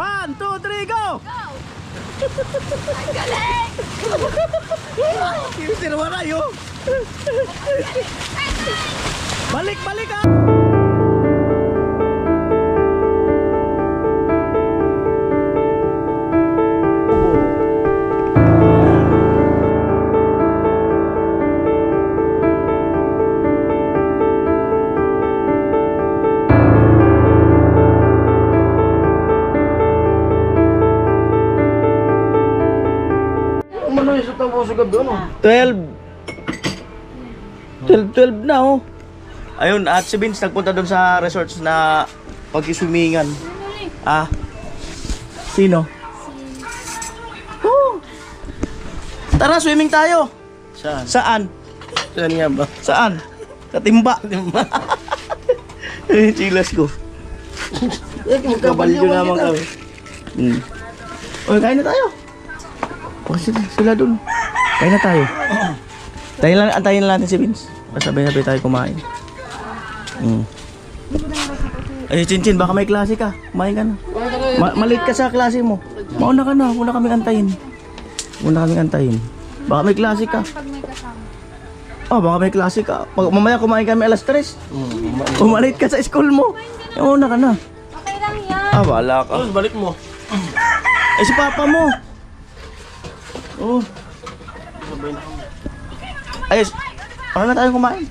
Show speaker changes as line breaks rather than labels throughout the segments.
1, 2, 3, go!
Ang galing!
Yung sirwara yun. Balik, balik ah!
Ano yung sutang po sa gabi, ano?
12 na oh. Ayun, at si Vince nagpunta doon sa resorts na pag-swimingan. Ah. Sino? Oh. Tara, swimming tayo.
Saan?
Saan?
Saan nga ba?
Saan? Sa timba. Eh, chilas ko.
Magkabalyo naman kami.
Oy, kain na tayo. Oh, sila doon. Kain na tayo. Antayin na natin si Vince. Sabay-sabay tayo kumain. Ay, Chinchin, baka may klase ka. Kumain ka na. Malate ka sa klase mo. Mauna ka na. Muna kaming antayin. Baka may klase ka.
Pag may kasama.
Oh, baka may klase ka. Mamaya kumain kami alas 3. Malate ka sa school mo. Mauna ka na.
Okay lang yan.
Ah, wala ka.
Oh, balik mo.
Eh, si papa mo. Oh. Ayos. Baka na tayo kumain.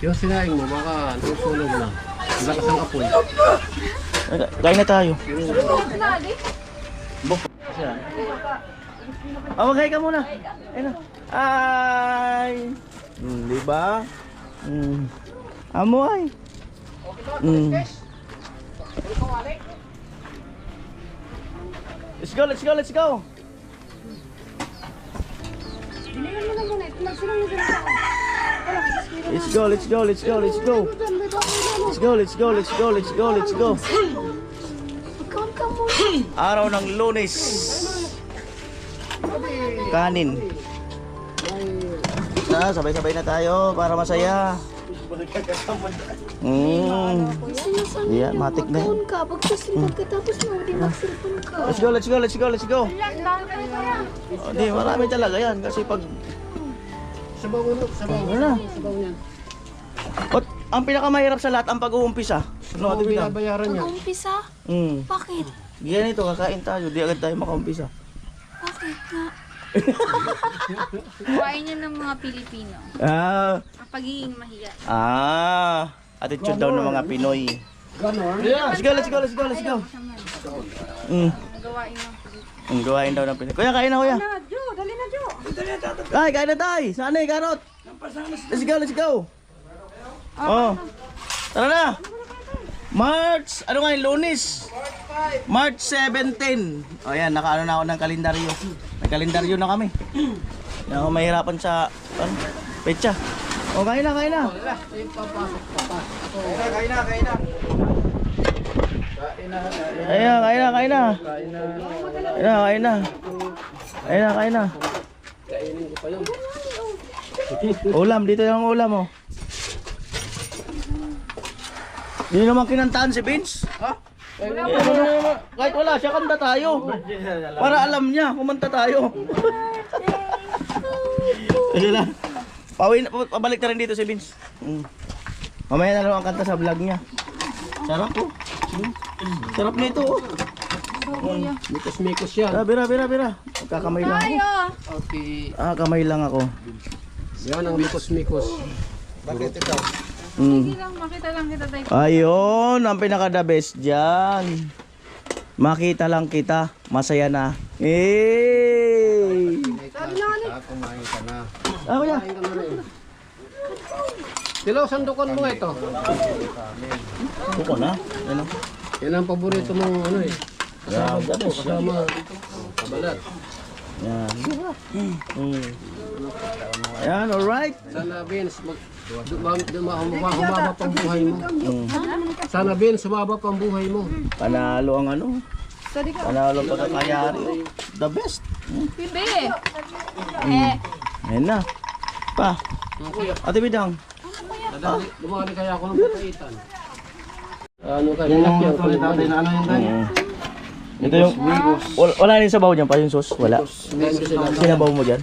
Yung sinaing mo, baka susunog na. Ang lakas ng apoy.
Kain na tayo. Maghay ka muna. Ayun na. Ay. Di ba? Amo ay. Let's go, let's go, let's go.
Bilihan mo na muna. Magsunod na sa
Let's go, let's go, let's go, let's go. Let's go, let's go, let's go, let's go, let's go.
Ikaw ka muna.
Araw ng Lunes. Kanin. Sabay-sabay na tayo para masaya. Yan, matik na yan.
Ka, pagkatapos mo, di mag-cellphone ka.
Let's go, let's go, let's go, let's go. Di, marami talaga yan kasi pag
Sabaw ulo, sabaw.
wala.
Sabaw niyan.
Ang pinakamahirap sa lahat ang pag-uumpisa.
Ano ang binabayaran niya?
Umpisa? Bakit?
Ganito, kakain tayo. Di agad tayo makaumpisa.
Bakit nga? Kuhain niya ng mga Pilipino.
Ah,
Ang pagiging mahiya.
attitude daw ng mga Pinoy.
Ganon?
Let's go, let's go, let's go, let's go.
Gawain mo.
Gawain daw ng Pinoy. Kuya, kain na kuya.
Jo, dali na Jo.
Ay, kain na tayo. Saan eh, karot? Let's go, let's go. Oh. Tara na. March, ano nga yung Lunes? March 17. O yan, nakaano na ako ng kalendaryo. May kalendaryo na kami. Hindi ako mahirapan sa petsa. O, kain na, kain na. Kain na, kain na. Kain na. Kain na. Ulam, dito yung ulam oh. Hindi naman kinantaan si Vince. Ha? Kahit wala siya, kanta tayo. Para alam niya, kumanta tayo. Sige lang. Pabalik na rin dito si Vince. Mamaya na lang ang kanta sa vlog niya. Sarap oh. Sarap nito oh.
Mikos-mikos yan.
Bira. Kakamay lang ako.
Okay.
Kamay lang ako.
Yan ang mikos-mikos. Bakit ito?
Sige lang, makita lang kita tayo.
Ayun, ang pinaka-the best dyan. Makita lang kita, masaya na. Hey!
Kumain ka na.
Kuya.
Kumain ka na rin. Tilaw, sandukan mo ito.
Buko na. Ano?
Yan ang paborito mong ano eh. Kasama buko, kasama kabalat.
Yan. Yan, alright.
Sana Vince, humaba pang buhay mo. Sana Vince, humaba pang buhay mo.
Panalo ang ano. Panalo pa sa kayari. The best.
Bibi.
Ayan na. Pa. Ate Bidang.
Dumali kaya ako ng papaitan. Ano ka, nilak yan. Kulit natin, ano yun tayo?
Ito yung, wala rin sabaw dyan pa yung sauce? Wala.
Meron sila.
Sinabaw mo dyan?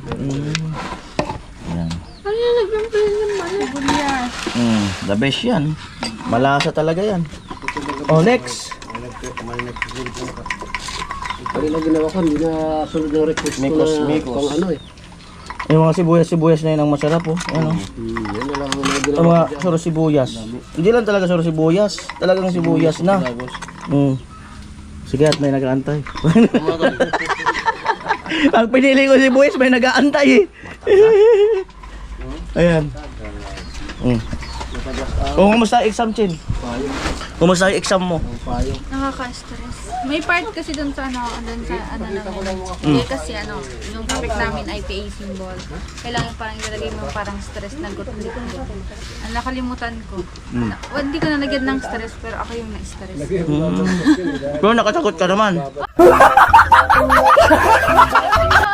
Yan.
Ano yung nagpapalin ng sibuyas?
The best yan. Malasa talaga yan. Oh, next.
Pag na ginawa ko, hindi na sunod ng request ko na pang ano eh.
Yung mga sibuyas na yun ang masarap oh. Ano?
Yan na lang ang mga
Ang
ginawa.
mga suro sibuyas. Hindi lang talaga suro sibuyas. Talagang sibuyas na. Sige at may nag-aantay. Ang pinili ko sibuyas may nag-aantay eh. Ayan. Oh, kumusta ang exam, Chin? Kumusta ang exam mo?
Nakaka-stress. May part kasi dun sa ano namin. Hindi kasi yung topic namin ay PA symbol. Kailangan parang ilagay mo parang stress na gut-gut. Ang nakalimutan ko. Hindi ko nalagyan ng stress pero ako yung na-stress.
Pero nakatakot ka naman.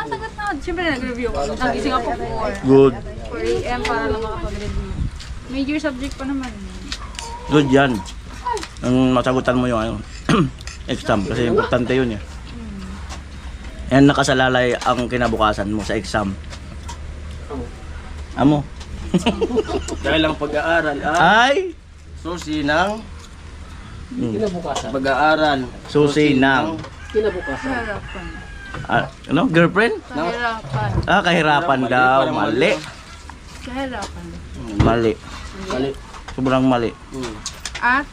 Sagot na. Siyempre nag-review ako. Nagising ako 4.
Good.
4 AM para lang makapag-review. Major subject pa naman.
Good yan. Ang masagutan mo yung exam kasi importante yun eh. Yan nakasalalay ang kinabukasan mo sa exam. Amo.
Dahil ang pag-aaral
Ay
susi ng
Kinabukasan.
pag-aaral.
susi ng
Kinabukasan.
Kahirapan.
ano? Girlfriend?
Kahirapan.
Kahirapan daw. Mali.
Kahirapan.
Mali. Sobrang mali.
At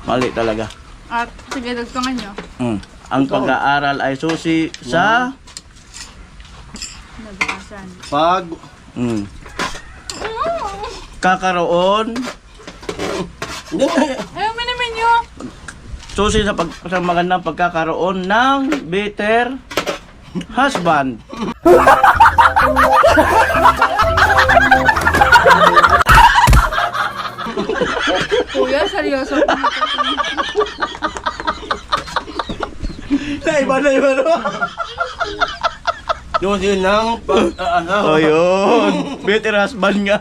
Mali talaga.
sige, dagtungan nyo.
Ang pag-aaral ay susi sa
Nabukasan.
Pag
kakaroon
Ayaw minimin nyo!
susi sa magandang pagkakaroon ng better husband.
Kuya, seryoso.
Iba na.
susi ng pag-aaral.
Oh, yun. Better husband nga.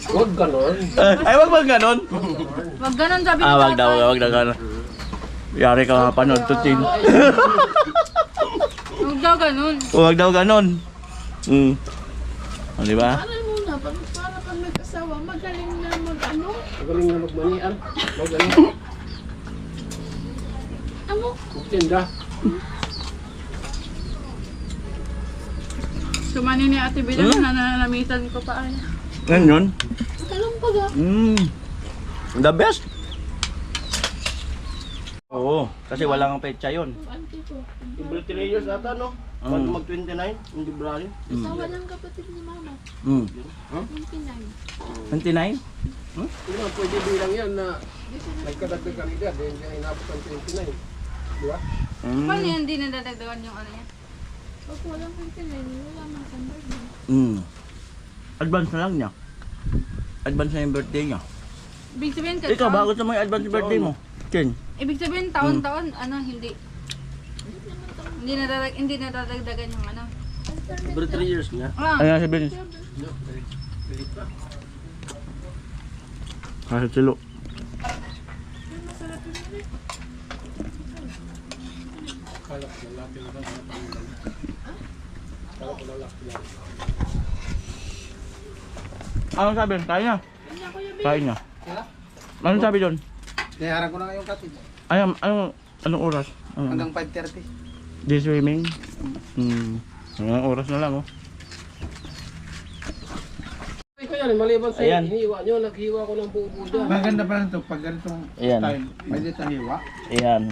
Huwag ganon.
Ay, wag bang ganon?
Wag ganun sabi ni
Wag daw,
tatay.
wag na ganon. Yari ka mapanood to, Chin.
Wag daw ganun.
Wag daw ganon. O, diba?
Para pag nag-asawa, magaling na mag-ano?
Magaling na magmanian. Magaling.
Ano?
Tinda.
Sumani ni Ate Bilang na nananamitan ko pa ay.
Yan yun.
Ganun pa ba?
The best. Oo, kasi wala kang petsa yun.
Auntie ko.
Every 3 years ata, no? Pag mag-29, in February.
Asawa ng kapatid ni Mama. 29.
29?
Hindi naman pwede bilang yan na nagkadagdag ang edad. Hindi na inabot ang 29. Di ba?
Paano yan? Hindi nadadagdagan yung ano yan?
Pag walang 29, wala man sa birthday.
Advance na lang niya. Advance na yung birthday niya.
Ibig sabihin,
Ikaw, bago sa mga advance birthday mo. Chen.
ibig sabihin taon-taon, hindi. Hindi nadadagdagan yung ano.
Every 3 years nga.
Ano sabihin? Kahit silo. Ano sabi? Kaya niya? Kaya niya. Ano sabi doon?
Nayaran ko na ngayong cottage.
Anong oras?
Hanggang 5:30.
Day swimming? Anong oras na lang oh.
Kaya maliban sa
Ayan.
hiniwa nyo, naghiwa ko ng buo dyan.
Maganda pa lang ito pag ganitong
Ayan.
time. May dito hiwa.
Ayan.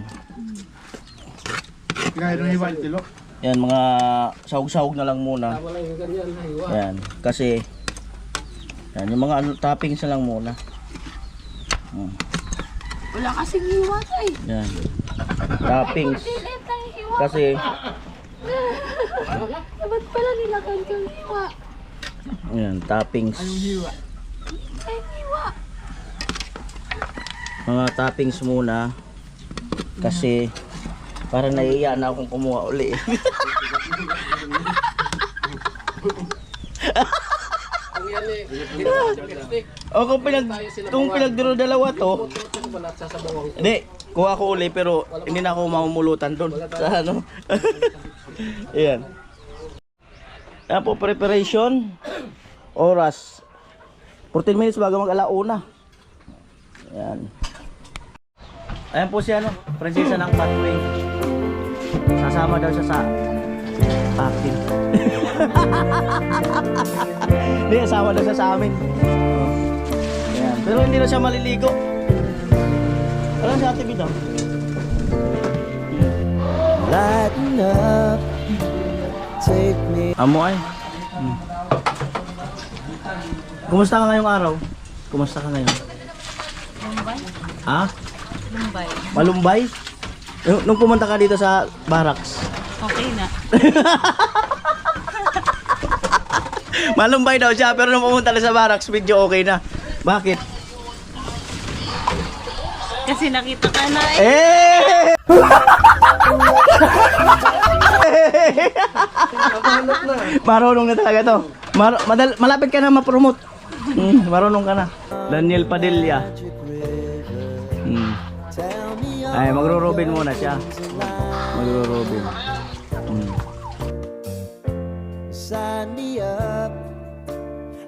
Gaya ng hiwa yung tilo.
Ayan, mga sahog-sahog na lang muna.
Tama lang yung ganyan, hiwa.
Ayan. Kasi, yan, yung mga toppings na lang muna.
Wala kasing hiwa tayo.
Yan. Toppings.
Pilit tayo hiwa.
Kasi,
Ba't pala nilagay kang hiwa?
ayan, toppings.
Ay, hiwa.
Mga toppings muna. Kasi, para naiiya na akong kumuha uli.
Ang yan eh, ginawa sa lipstick.
O kung pinagduro dalawa to,
Ito ko pala at sasabawan ko.
hindi, Kung ako uli, pero hindi na ako mamumulutan doon. Sa ano? Ayan. Ayan po, preparation. Oras. 14 minutes bago mag-alauna. Ayan. Ayan po si ano, prinsesa ng pathway. Sasama daw siya sa akin. Hindi, sasama daw siya sa amin. Ayan. Pero hindi na siya maliligo. Alam si Ate Bida.
Lighten up, take me.
Amo ay. Kumusta ka ngayong araw? Kumusta ka ngayon?
Lumbay?
Ha?
Lumbay.
Malumbay? Nung pumunta ka dito sa barracks.
Okay na.
Malumbay daw siya, pero nung pumunta na sa barracks, medyo okay na. Bakit?
Kasi nakita ka na
Eh! Marunong na talaga to. Malapit ka na ma-promote. Marunong ka na. Daniel Padilla. Ay, magro-robin muna siya. Magro-robin.
Sign me up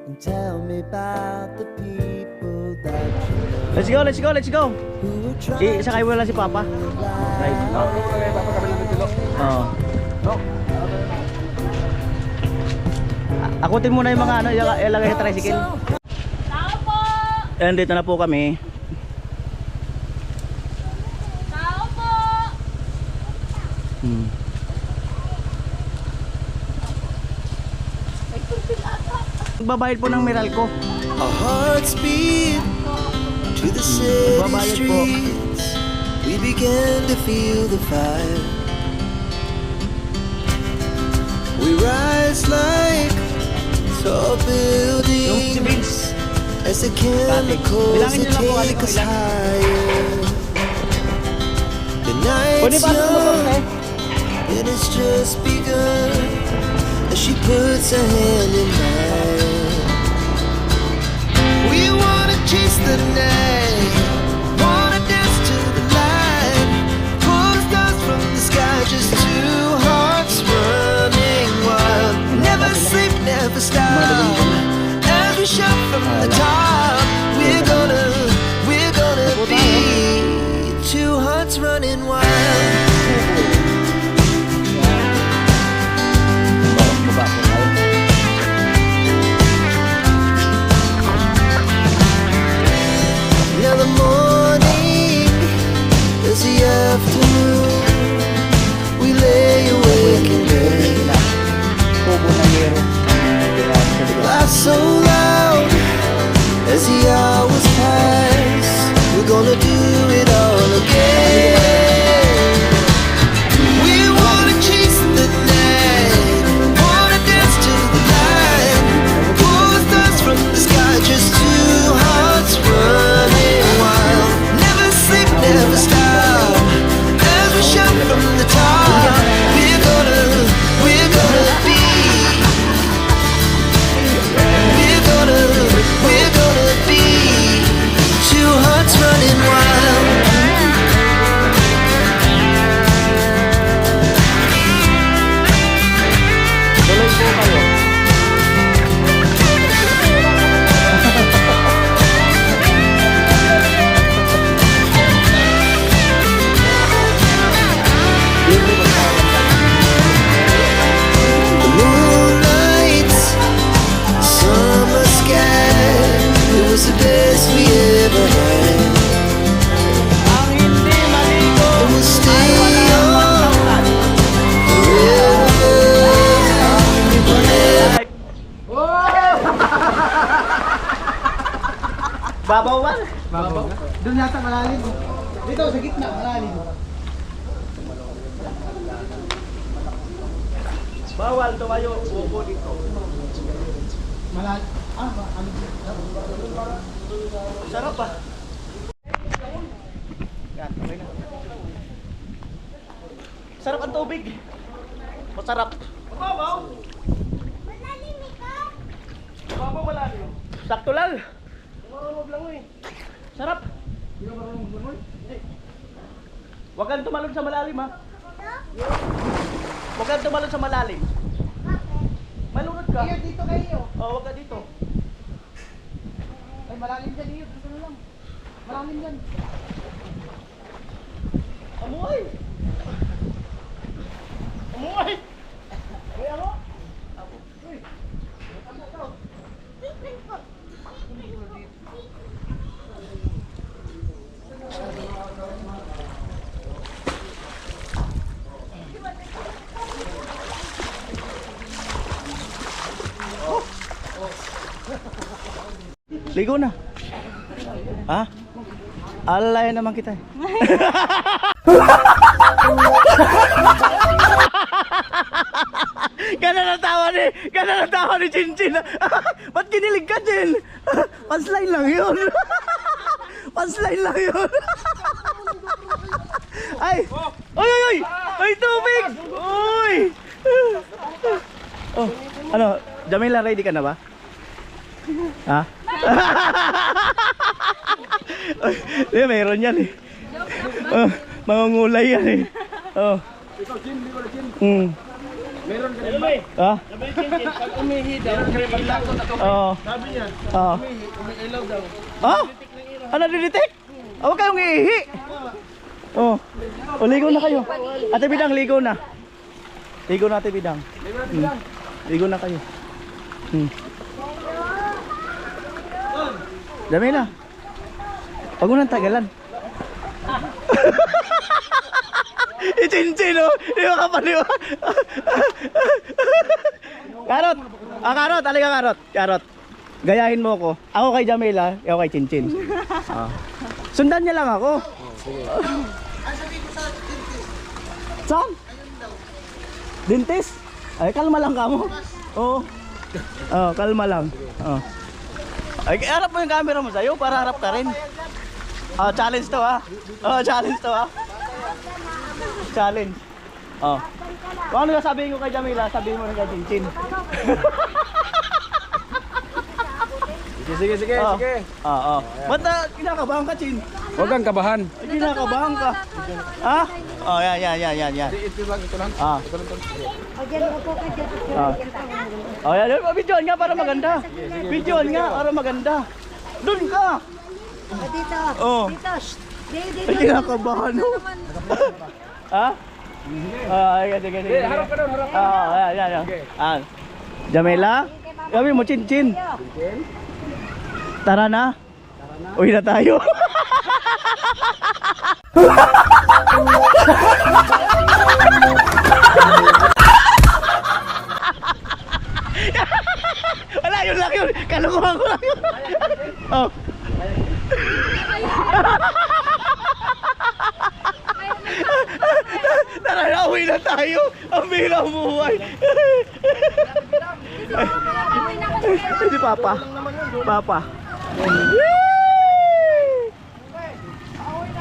and tell me about the people that you know
Let's go, let's go, let's go.
who are trying
Isakay mo lang si Papa. Right. Oo. Akutin muna yung mga ano, ilagay sa tricycle.
Tao po!
And dito na po kami.
Tao po!
Magbabayad po ng Meralco.
our hearts beat to the city
Babayad po.
streets. We began to feel the fire. We rise like tall
Yung si
buildings
Vince.
as the chemicals
Bilangin
that
niyo lang po,
take
Ate,
us
kung ilan.
higher. The
Pwede
night's
pa sa motor
young
eh.
and it's just begun as she puts her hand in mine. We wanna chase the night, wanna dance to the light, pull the stars from the sky, just two hearts running wild. Never sleep, never stop. As we shout from the top, we're gonna be two hearts running wild. Now the morning is the afternoon. We lay awake in bed. Laugh so loud as the hours pass. We're gonna do it all again. We wanna chase the night, wanna dance to the light, pull the stars from the sky, just two hearts running wild. Never sleep, never stop, as we shout from the top. We're gonna be. We're gonna be two hearts running wild.
Tuloy po kayo.
The moonlight, summer sky, it was the best we ever had.
Ang hindi maligo.
And we'll stay on forever.
Babaw ba?
Doon yata malalim. Dito, sa gitna, malalim.
Bawal tumayo. Bobo dito.
Malalim. Ano?
Sarap ba? Yan, okay na. Sarap ang tubig. Masarap. Mababaw. Malalim ikaw. Mababaw malalim. Sakto lang. Marunong lang eh. Sarap. Hindi ka marunong bumoy? Hindi. Huwag kang tumalon sa malalim ha. Huwag kang tumalon sa malalim. Malunod ka.
Iyo, dito kayo.
Oh, huwag ka dito.
Ay, malalim dyan iyo. Dito na lang. Malalim dyan.
Amuhay! Amuhay! Ay, ano? Ligo na. Ha? Alalayan naman kita eh. Gana na tawa ni Chinchin. Ba't kinilig ka, Chin? Punchline lang yun. Punchline lang yun. Ay! Oy, oy, oy! May tubig! Uy! Oh, ano? Jamila, ready ka na ba? Ha? Ay, mayroon yan eh. Mangungulay yan eh. Oh.
Ikaw, Jim, di ko na Jim. Meron ka rin ba?
Ha?
Pag umihi daw, paglako na to.
Oo.
Sabi niya,
Oo.
umiilaw daw.
Ah? Ano didetect? Oh, huwag kayong iihi. Oh. O, ligo na kayo. Ate Bidang, ligo na. Ligo na, Ate Bidang. Ligo na kayo. Dami na. Huwag mo nang tagalan. Ichinchin, oh. Di ba kapaliwa? Karot. Karot. Halika, Karot. Karot. Gayahin mo ko. Ako kay Jamila, ako kay Chinchin. Sundan niya lang ako. Saan? Dentist? Ay, kalma lang ka mo. Oo. Oh, kalma lang. Oh. Ay, harap mo yung camera mo sa'yo para harap ka rin. Oh, challenge to ha. Oh, challenge to ha. Challenge. Oh. Kung ano sabihin ko kay Jamila, sabihin mo rin kay Chinchin.
Sige, sige,
Oh.
sige.
Oo. Ba't kinakabahan ka, Chin?
Huwag kang kabahan.
Ay, kinakabahan ka. Ha? Oh, yan.
Ito lang, ito lang.
Ah.
Ito lang.
Ah. Oh, yan. Videoan nga para maganda. Videoan nga para maganda. Doon ka.
Dito.
Oh.
Dito.
Ay, kinakabahan mo. Ha? Ay, sige.
Harap ka doon, harap ka.
Yan. Ah. Jamila, kami mo Chinchin. Tara na. Uwi na tayo. Wala, yun lang yun. Kalukuhan ko lang yun. Oh. Tara na, uwi na tayo. Ang bilang buhay. Si Papa. Papa.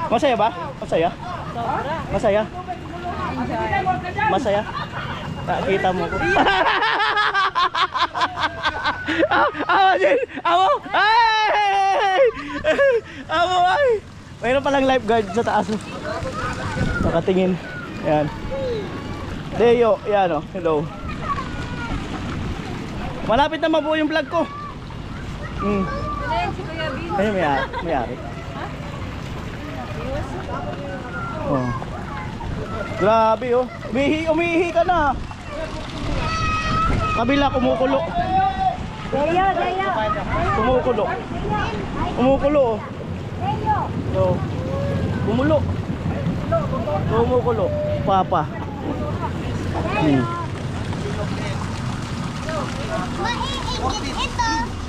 Masaya ba? Masaya? Masaya? Masaya? Nakita mo ko. Awa din! Awa! Ay! Awa ay! Mayroon palang lifeguard sa taas. Nakatingin. Ayan. Deo, yan o. Hello. Malapit na mabuo yung vlog ko. Ayun, may-ari. Oh. Grabe oh. Umihi ka na. Kabila kumukulo. Kumukulo. Kumukulo oh. So, kumulo. Kumukulo. Papa.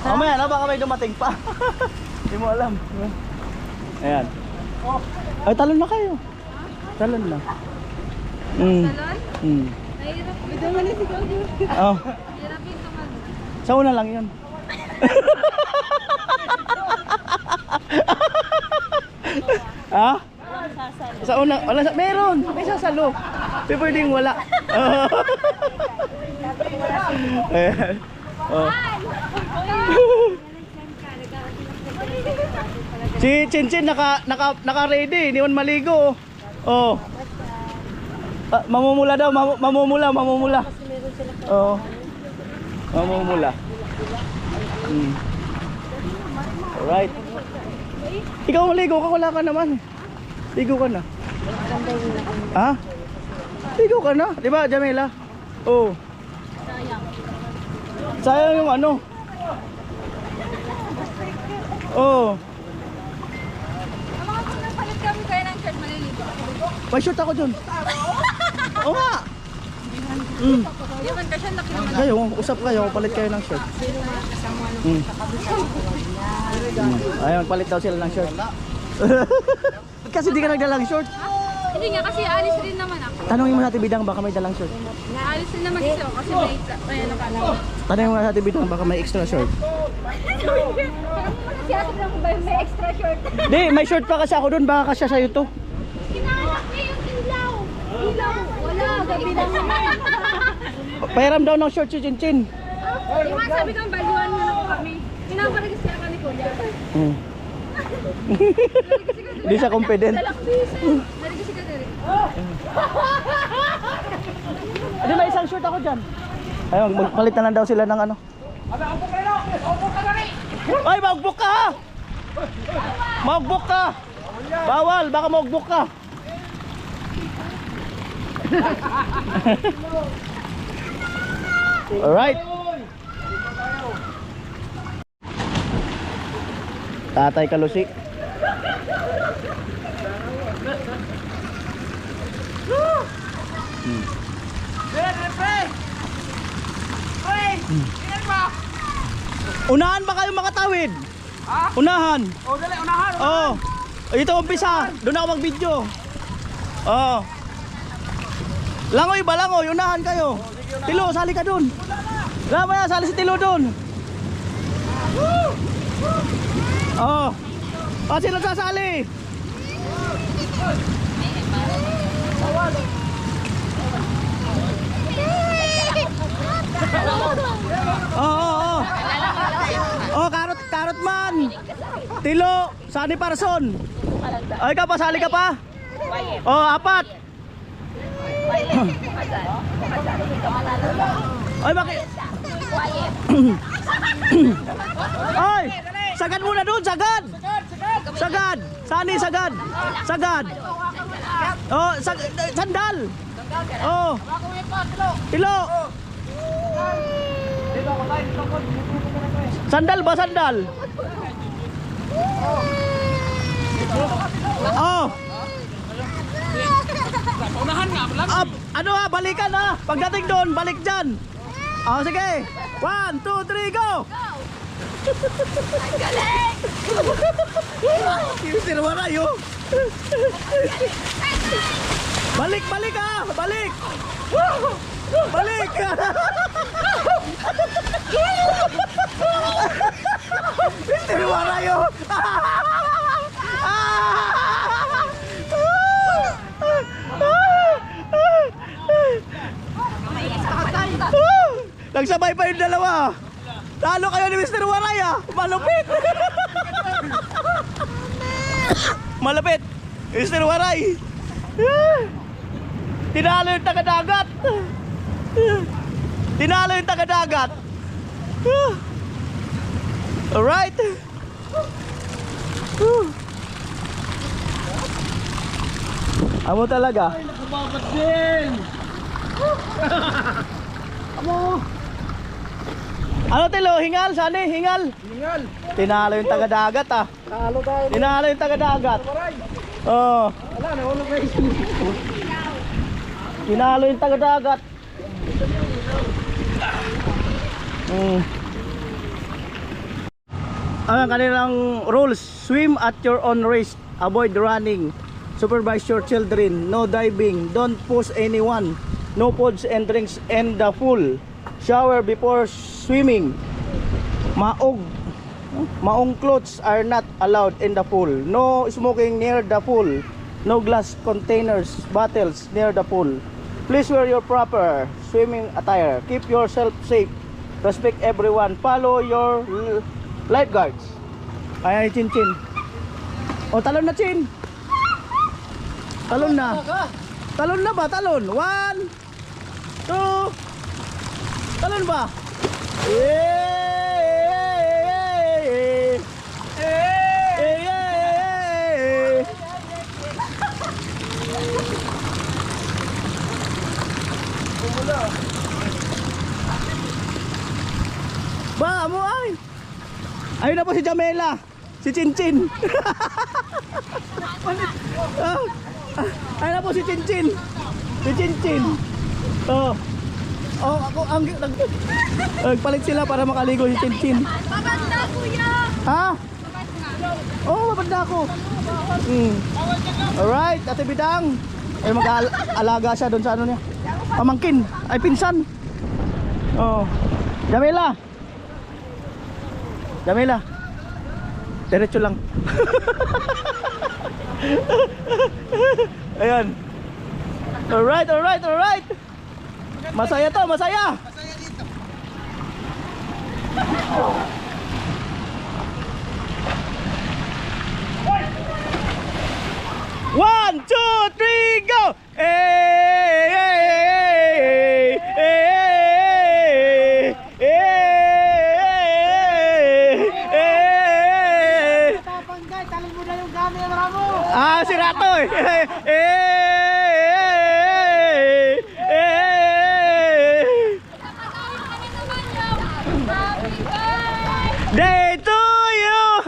Mamaya na, baka may dumating pa. Hindi mo alam. Ayan. Ay, talon na kayo. Talon na.
Salon?
Nahirap. Ito naman si Claudio.
Oh.
Hirapin ka man.
Sa una lang yun. Ha? Sa una, wala sa, meron. May sasalo. May pwedeng wala. Ayan. Oh. Si Chinchin naka-ready, hindi man maligo. Oh. Mamumula daw, mamumula. Oo. Mamumula. Alright. Ikaw maligo ka, wala ka naman. Ligo ka na. Ha? Ligo ka na, di ba, Jamila? Oo. Sayang yung ano. Oo.
Kung nagpalit kami kayo ng shirt, maliligo.
May shoot ako dun. Oo nga.
Hindi man kasi laki naman.
Kayo, usap kayo, palit kayo ng shirt. Ayun, palit daw sila ng shirt. Kasi di ka nagdalang short.
Hindi nga kasi alis rin naman ako.
Tanongin mo sa Ate Bidang baka may dalang short.
Alis rin naman kasi ako kasi may ano ka lang.
Tanongin mo sa Ate Bidang baka may extra short.
Si ate lang ba yung may extra short?
Di, may short pa kasi ako doon, baka kasya sa'yo to.
Kinahanap niya yung ilaw. Ilaw. Wala, gabi lang naman.
Pahiram daw ng short si Chinchin.
Di ba sabi ko, baluan mo na po kami. Pinapaligis siya ka ni Kuya.
Di siya confident.
Naligis ka rin.
Di, may isang short ako dyan. Ayun, magpalit na lang daw sila ng ano. Ay, magbuk ka ha! Magbuk ka! Bawal, baka magbuk ka. Alright. Tatay Kalusi. Unahan ba kayo makatawid? Ha? Unahan.
Oh, dali, unahan.
Oh. Ito umpisa. Doon ako mag-video. Oh. Langoy ba, langoy? Unahan kayo. Tilo, sali ka doon. Lamaya, sali si Tilo doon. Oh. Oh, sino sasali? Oh. Oh, karot man. Tilo, Sunny Parson. Ay, ka pa, sali ka pa? Oh, apat. Ay, bakit? Ay, sagad muna doon, sagad. Sagad, Sunny, sagad. Sagad. Oh, sandal. Oh. Tilo. Sandal ba, sandal? Oh. Ano ha, balikan ha. Pagdating doon, balik dyan. Oh, sige. 1, 2, 3, go.
Ang galing!
Yung sirwaray oh. Balik, balik ha. Balik. Balik. Yung sirwaray oh. Nagsabay pa yung dalawa. Talo kayo ni Mr. Waray ah. Malupit. Malupit. Mr. Waray. Tinalo yung taga-dagat. Tinalo yung taga-dagat. Alright. Amo talaga.
Nakababat din. Amo.
Ano Tilo? Hingal? Sani? Hingal?
Hingal.
Tinalo yung taga-dagat ah.
Talo tayo.
Tinalo yung taga-dagat. Oh.
Wala, nahulog na yun.
Tinalo yung taga-dagat. Ang kanilang rules: swim at your own risk, avoid running, supervise your children, no diving, don't push anyone, no foods and drinks in the pool, shower before swimming, maong clothes are not allowed in the pool, no smoking near the pool, no glass containers, bottles near the pool. Please wear your proper swimming attire, keep yourself safe, respect everyone, follow your lifeguards. Ay, Chin Chin. O, talon na Chin. Talon na. Talon na ba? Talon. 1, 2. Talon ba? Ba, mo ay. Ayun na po si Jamela. Si Chinchin. Ayun na po si Chinchin. Si Chinchin. Oh. Oh, ako ang nagpalit sila para makaligo si Chinchin.
Babanda, kuya!
Ha? Oh, babanda ako. Alright, Ate Bidang. Ay mag-alaga siya doon sa ano niya. Pamangkin. Ay pinsan. Oh. Jamela. Jamela. Diretso lang. Ayan. Alright, alright, alright. Masaya to, masaya.
Masaya dito.
One, two, three, go! Hey, hey, hey, hey, hey.
Tapang guys, talon mo na yung camera mo.
Ah, si Rato eh. Day to you.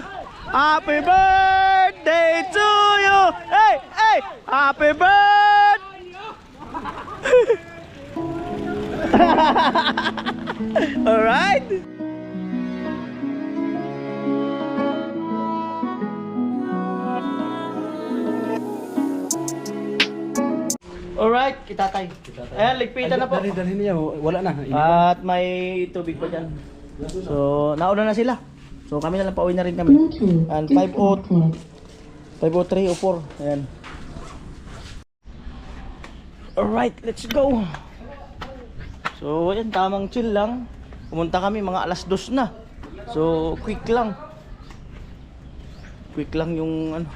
Happy birthday to you. Hey, hey. Happy birthday. All right. Alright, kitatay. Ayan, ligpitan na po.
Dali niya, wala na.
At may tubig pa dyan. So, nauna na sila. So, kami na lang pauwi na rin kami. And 5:03 o 4. Ayan. Alright, let's go. So, ayan, tamang chill lang. Pumunta kami mga alas 2 na. So, quick lang. Quick lang yung ano,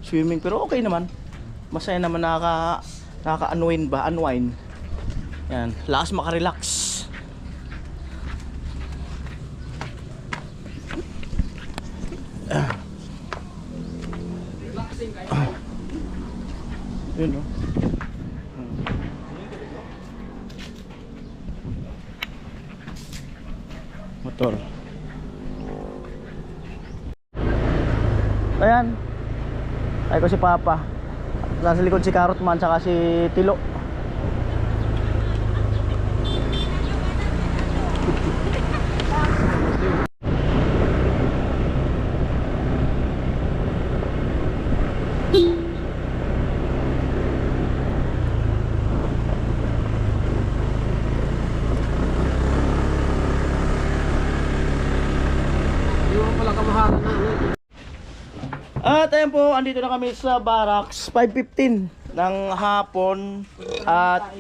swimming. Pero okay naman. Masaya naman, nakaka-unwind ba? Unwind. Yan, lakas makarelax. Yun o. Motor. Ayan. Ay ko si Papa. Nasa likod si Carrot Man saka si Tilo. At ayan po, andito na kami sa barracks, 5:15 ng hapon. At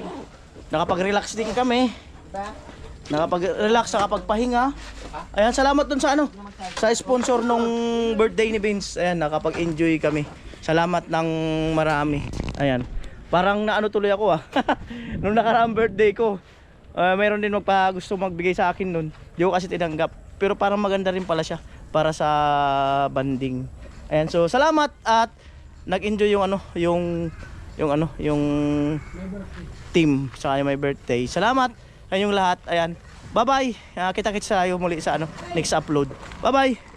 nakapag-relax din kami. Nakapag-relax, nakapagpahinga. Ayan, salamat dun sa ano, sa sponsor nung birthday ni Vince. Ayan, nakapag-enjoy kami. Salamat ng marami. Ayan, parang naano tuloy ako nung nakaraang birthday ko. Mayroon din gusto magbigay sa akin nun. Di ko kasi tinanggap. Pero parang maganda rin pala siya para sa banding. Ayan, so salamat at nag-enjoy yung yung team sa my birthday. Salamat sa inyong lahat. Ayan. Bye-bye. Kita-kits tayo muli sa next upload. Bye-bye.